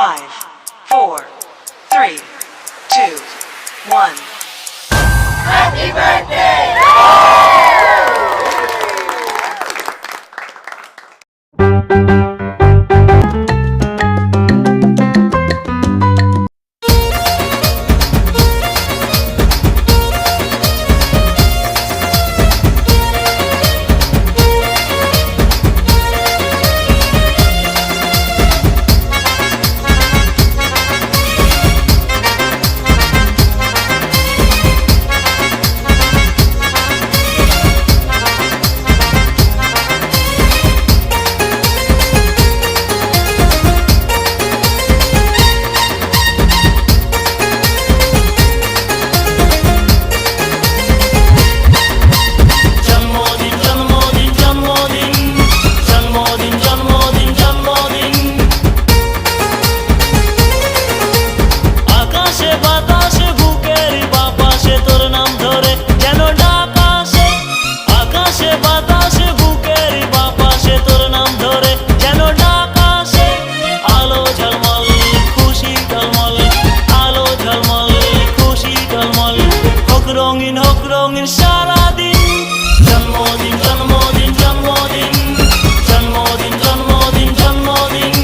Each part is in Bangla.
5, 4, 3, 2, 1. Happy birthday! রঙিন সারাদিন জন্মদিন জন্মদিন জন্মদিন জন্মদিন জন্মদিন জন্মদিন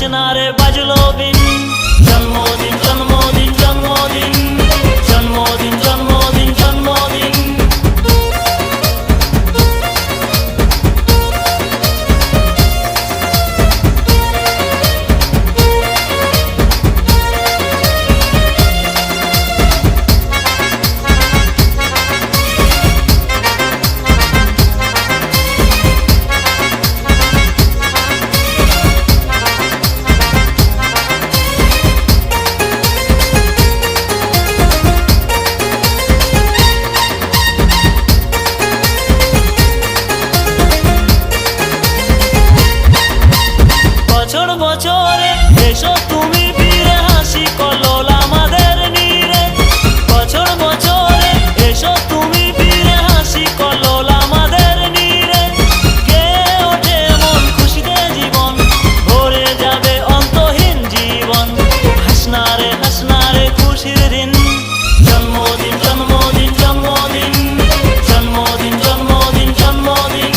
নাচনারে বাজলো বিন জন্মদিন জন্মদিন জন্মদিন জন্মদিন জন্মদিন জন্মদিন বছরে এসো তুমি ফিরে হাসি কল্লোল আমাদের নীরে বছর বছরে এসো তুমি ফিরে হাসি কল্লোল আমাদের নীরে কে ওঠে মন খুশিতে জীবন ভরে যাবে অন্তহীন জীবন হাসনারে খুশির দিন জন্মদিন জন্মদিন জন্মদিন জন্মদিন জন্মদিন জন্মদিন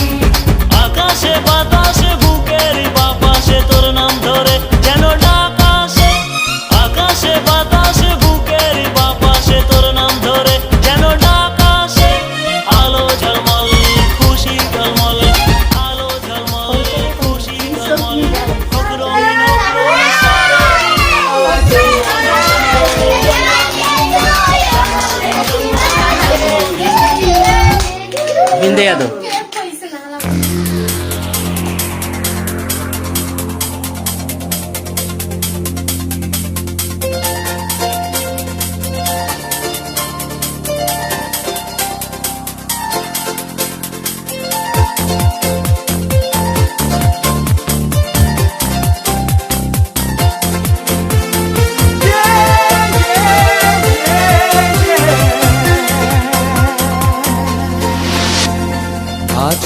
আকাশে বাতাসে বুকের বাপাশে তোর নাম ধরে যেন ডাক আসে আকাশে বাতাসে বুকের বাপাশে তোর নাম ধরে যেন ডাক আসে আলো ঝলমল খুশি ঝলমল আলো ঝলমল খুশি ঝলমল বিন্দেয়াদো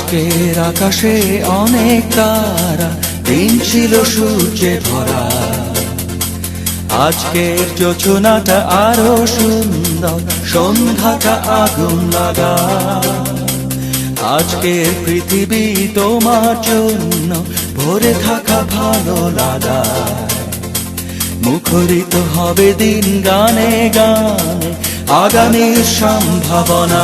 আজকের আকাশে অনেক তারা দিন ছিল সূর্যে ভরা আজকের যোজনাটা আরো সুন্দর সন্ধ্যাটা আগুন লাগা আজকের পৃথিবী তোমার জন্য ভরে থাকা ভালো লাগা মুখরিত হবে দিন গানে গানে আগামীর সম্ভাবনা।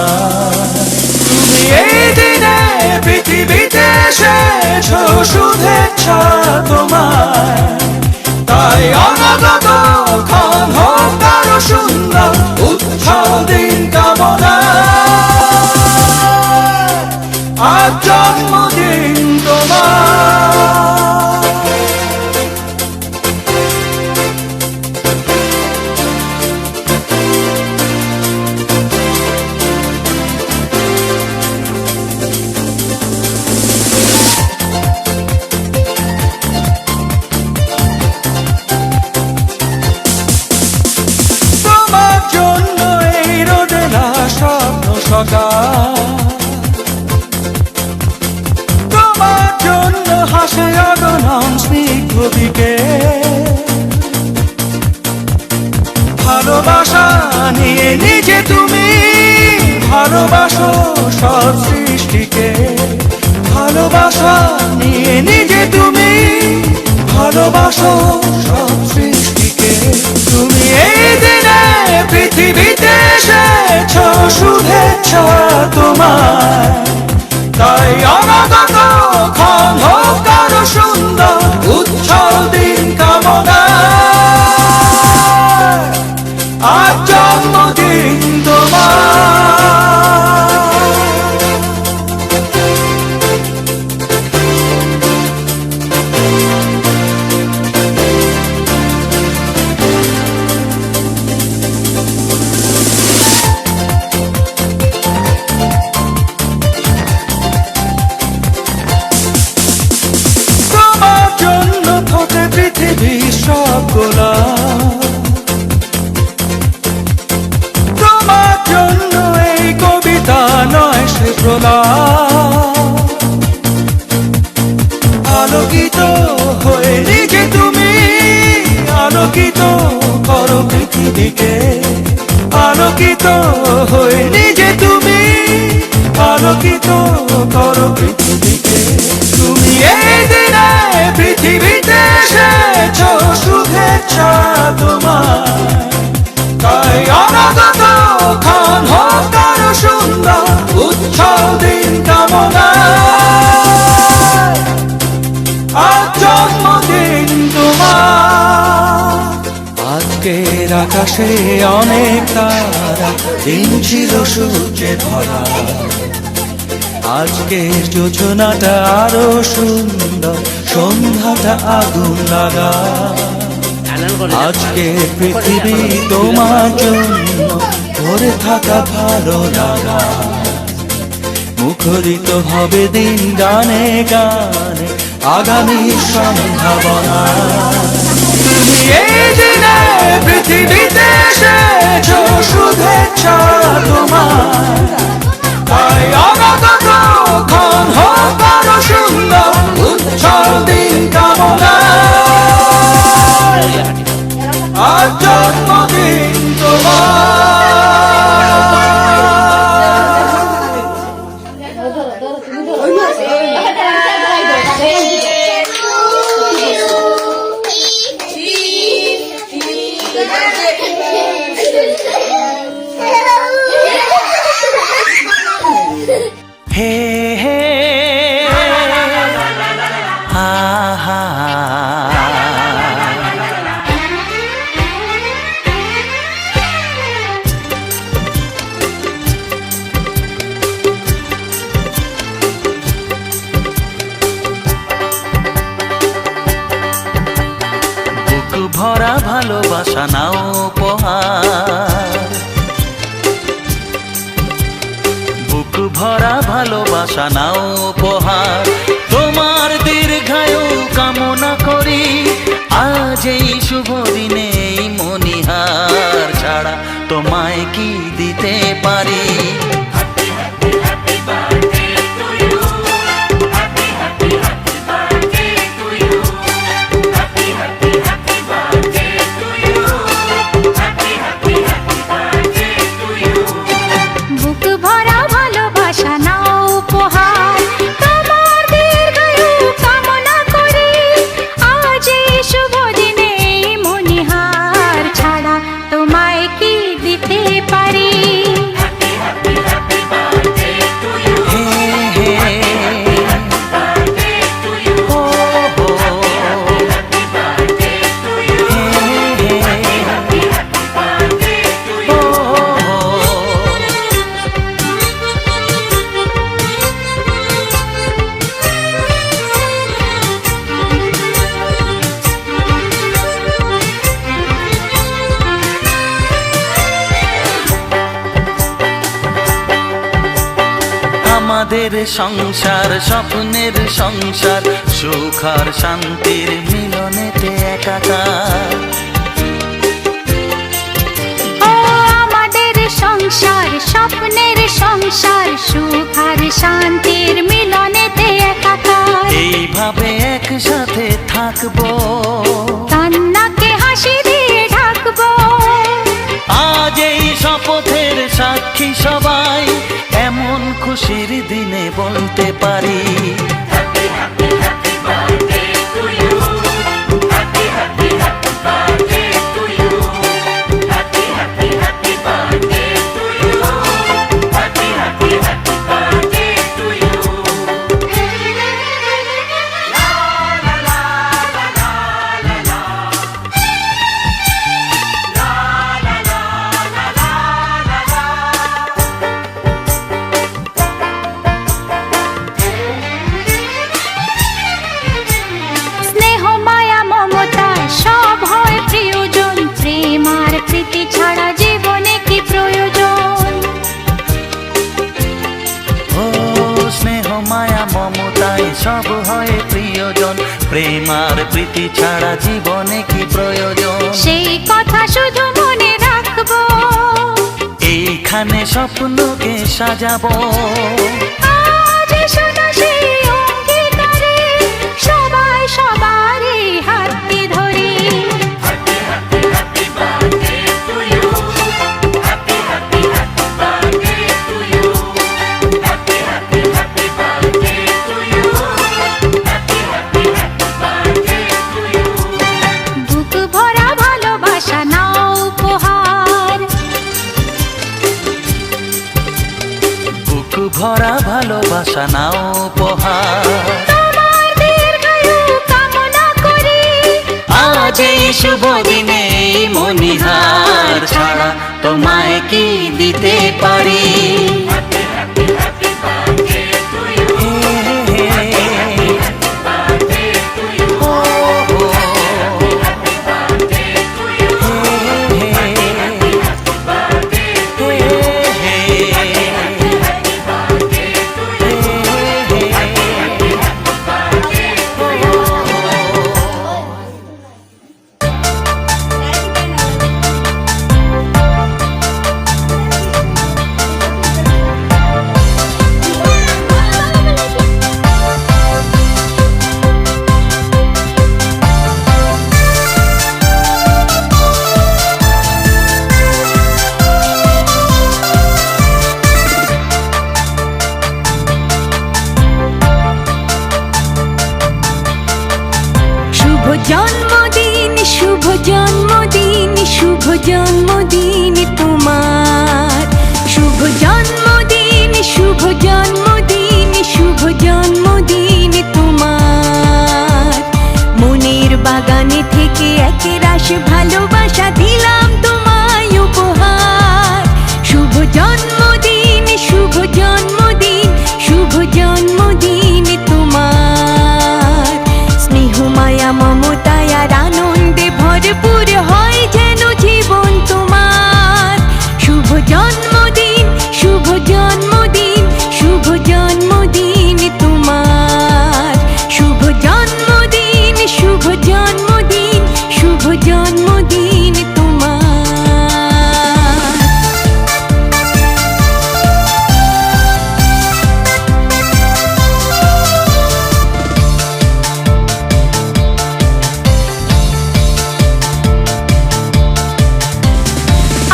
তুমি এই দিনে পৃথিবীতে এসেছো, শুভেচ্ছা তোমায়। তাই অনাগত ক্ষণ হোক আরো সুন্দর, উজ্জ্বল দিন কামনা। আজ জন্মদিন তোমার। তোমার জন্য এই রোদেলা স্বপ্ন সকাল, তোমার জন্য হাসে অগণন স্নিগ্ধ দিকে। ভালোবাসা নিয়ে নিজে তুমি ভালোবাসো সব সৃষ্টিকে। ভালোবাসা নিয়ে নিজে তুমি ভালোবাসো সব সৃষ্টিকে। তুমি এই দিনে পৃথিবীতে এসেছো, শুভেচ্ছা তোমায়। তাই অনাগত ক্ষণ হোক আরো সুন্দর, উজ্জ্বল দিন কামনা। আজ জন্মদিন তোমার। তোমার জন্য ফোটে পৃথিবীর সব গোলাপ। তোমার জন্য এই কবিতা নয় সে প্রলাপ। আলোকিত হয়ে নিজে তুমি আলোকিত করো পৃথিবীকে। আলোকিত হয়ে নিজে তুমি আলোকিত করো পৃথিবীকে। তুমি এই দিনে পৃথিবীতে এসেছো, শুভেচ্ছা তোমার। তাই অনাগত ক্ষণ হোক আরো সুন্দর, উজ্জ্বল দিন কামনা। আজ জন্মদিন তোমার। আজকের আকাশে অনেক তারা, দিন ছিল সূর্যে ভরা। আজকের যোজনাটা আরো সুন্দর, সন্ধ্যাটা আগুন লাগা। আজকে পৃথিবী তোমার জন্য ভরে থাকা ভালো লাগা। মুখরিত হবে দিন গানে গানে, আগামীর সম্ভাবনা। তুমি এই দিনে পৃথিবীতে এসেছো, শুভেচ্ছা তোমার। তাই অনাগত ক্ষণ হোক আরো সুন্দর, উজ্জ্বল দিন কামনা। আজ জন্মদিন তোমার। হে হে হা হা। বুক ভরা ভালোবাসা নাও উপহার। বুক ভরা ভালোবাসা নাও উপহার। তোমার দীর্ঘায়ু কামনা করি, আজ এই শুভ দিনে এই মনিহার ছাড়া তোমায় কি দিতে পারি। বুক ভরা ভালোবাসা নাও উপহার। তোমার দীর্ঘায়ু কামনা করি, আজ এই শুভ দিনে মনিহার ছাড়া তোমায় কি দিতে পারি। আমাদের সংসার স্বপ্নের সংসার, সুখ আর শান্তির মিলনেতে একাকার। ও আমাদের সংসার স্বপ্নের সংসার, সুখ আর শান্তির মিলনেতে একাকার। এইভাবে একসাথে থাকবো, কান্নাকে হাসি দিয়ে ঢাকবো। আজ এই শপথের সাক্ষী সবাই, এমন খুশির দিনে বলতে পারি স্নেহ মায়া মমতায় সব হয় প্রিয়জন, প্রেম আর প্রীতি ছাড়া জীবনে কি প্রয়োজন। ও স্নেহ মায়া মমতায় সব হয় প্রিয়জন, প্রেম আর প্রীতি ছাড়া জীবনে কি প্রয়োজন। সেই কথা শুধু মনে রাখবো, এইখানে স্বপ্নকে সাজাবো। আজ শোনো সেই অঙ্গীকারে, সবাই সবারই হাতটি ধরি। বুক ভরা ভালোবাসা নাও উপহার, বুক ভরা ভালোবাসা নাও উপহার। তোমার দীর্ঘায়ু কামনা করি। আজ এই শুভ দিনে মনিহার ছাড়া তোমায় কি দিতে পারি। শুভ জন্মদিন, শুভ জন্মদিন, শুভ জন্মদিন তোমার। শুভ জন্মদিন, শুভ জন্মদিন, শুভ জন্মদিন তোমার। মনের বাগানে থেকে একরাশ ভালোবাসা দিলাম তোমায় উপহার। শুভ জন্মদিন, শুভ জন্মদিন, শুভ জন্মদিন তোমার। স্নেহ মায়া মমতায় আর আনন্দে ভরপুর হয় যেন জীবন তোমার। শুভ জন্মদিন, শুভ জন্মদিন, শুভ জন্মদিন তোমার। শুভ জন্মদিন, শুভ জন্মদিন, শুভ জন্মদিন তোমার।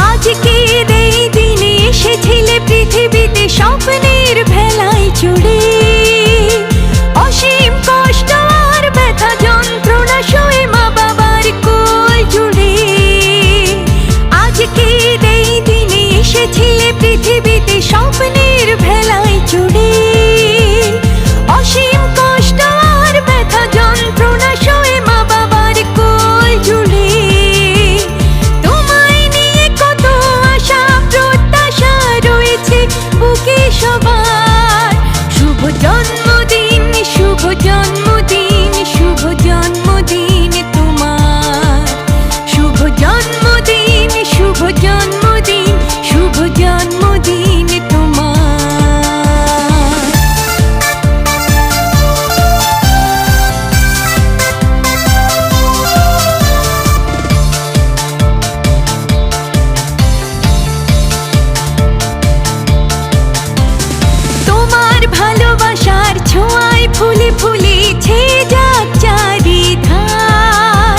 আজকের এই দিনে এসেছিলে পৃথিবীতে স্বপ্নের ভেলায় চড়ে। অসীম কষ্ট আর ব্যথা যন্ত্রণা সয়ে মা বাবার কোল জুড়ে। আজকের এই দিনে এসেছিলে পৃথিবীতে স্বপ্নের ভেলায় চড়ে। অসীম কষ্ট আর ব্যথা যন্ত্রণা সয়ে মা বাবার কোল জুড়ে। তোমায় নিয়ে কত আশা প্রত্যাশা রয়েছে বুকে সবার। শুভ জন্মদিন, শুভ জন্মদিন, শুভ জন্মদিন তোমার। শুভ জন্মদিন, শুভ জন্মদিন, শুভ জন্মদিন তোমার। ফুলে ফুলেছে যাক চারিধার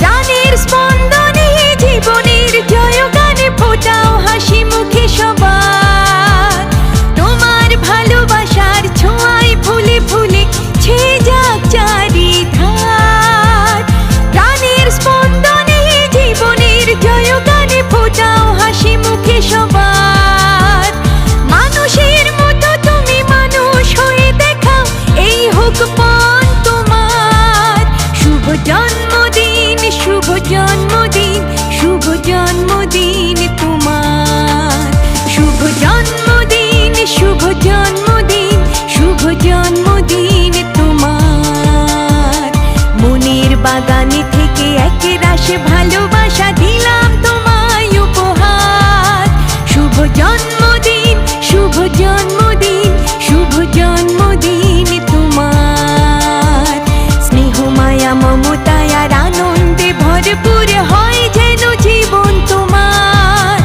প্রাণের স্পন্দনে জীবনের জয়গানে ফোটাও হাসি মুখে সবার তোমার ভালোবাসার ছোঁয়ায় ফুলে ফুলেছে যাক চারিধার প্রাণের স্পন্দনে জীবনের জয়গানে ফোটাও হাসি মুখে সবার মানুষের মতো তুমি মানুষ হয়ে দেখাও এই হোক পণ তোমার শুভ জন্মদিন শুভ জন্মদিন শুভ জন্মদিন তোমার শুভ জন্মদিন শুভ জন্মদিন শুভ জন্মদিন তোমার মনের বাগানে থেকে একরাশে ভালোবাসা দিলাম তোমায় উপহার শুভ জন্মদিন শুভ জন্মদিন শুভ জন্মদিন তোমার স্নেহ মায়া মমতায় আর আনন্দে ভরপুর হয় যেন জীবন তোমার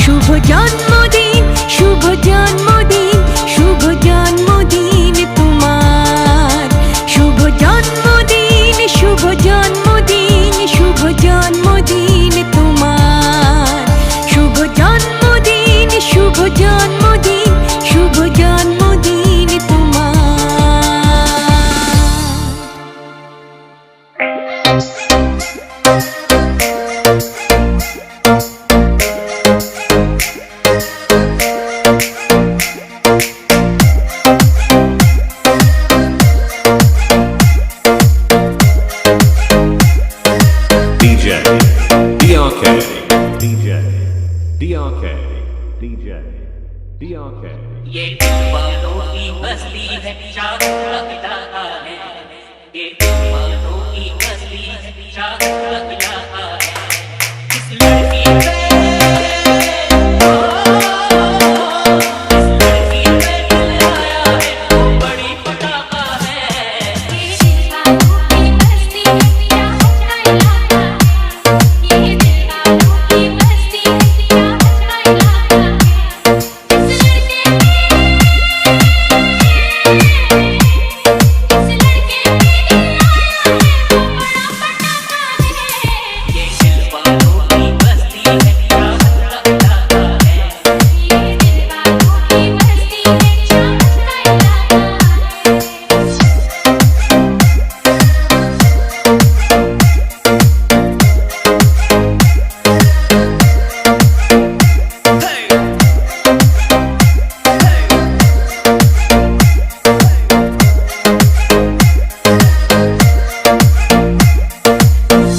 শুভ জন্মদিন শুভ জন্মদিন শুভ জন্মদিন তোমার শুভ জন্মদিন শুভ জন্মদিন শুভ জন্মদিন তোমার শুভ জন্মদিন শুভ জন্মদিন শুভ জন্মদিন তোমার DJ DRK DJ DRK DJ DRK ये दीवानों की बस्ती है चाक लगता है ये दीवानों की बस्ती है चाक लगता है इस लड़की पे इस लड़की पे दिल आया है वो बड़ी पटाखा है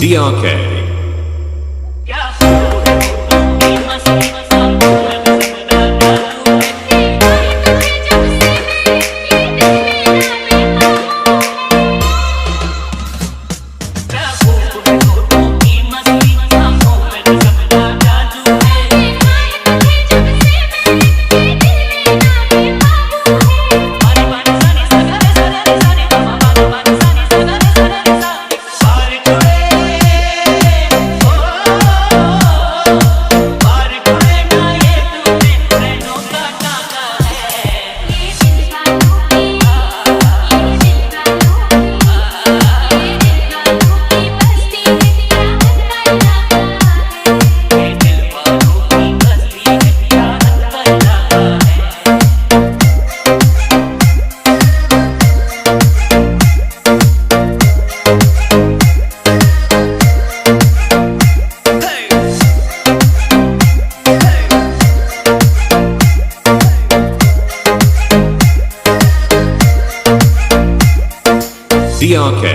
DRK क्या की मस्ती DRK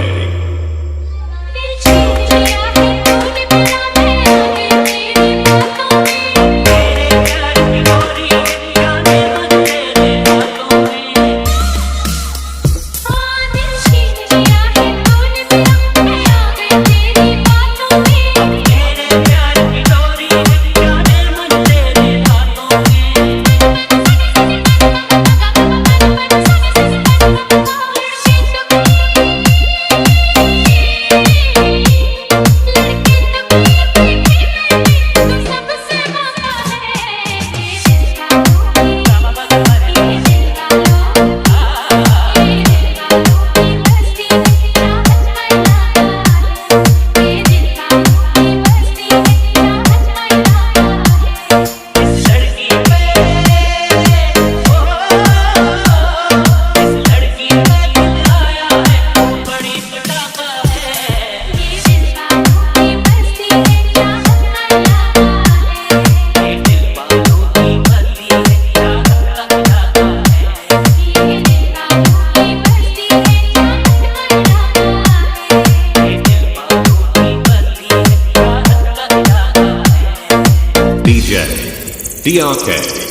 DRK.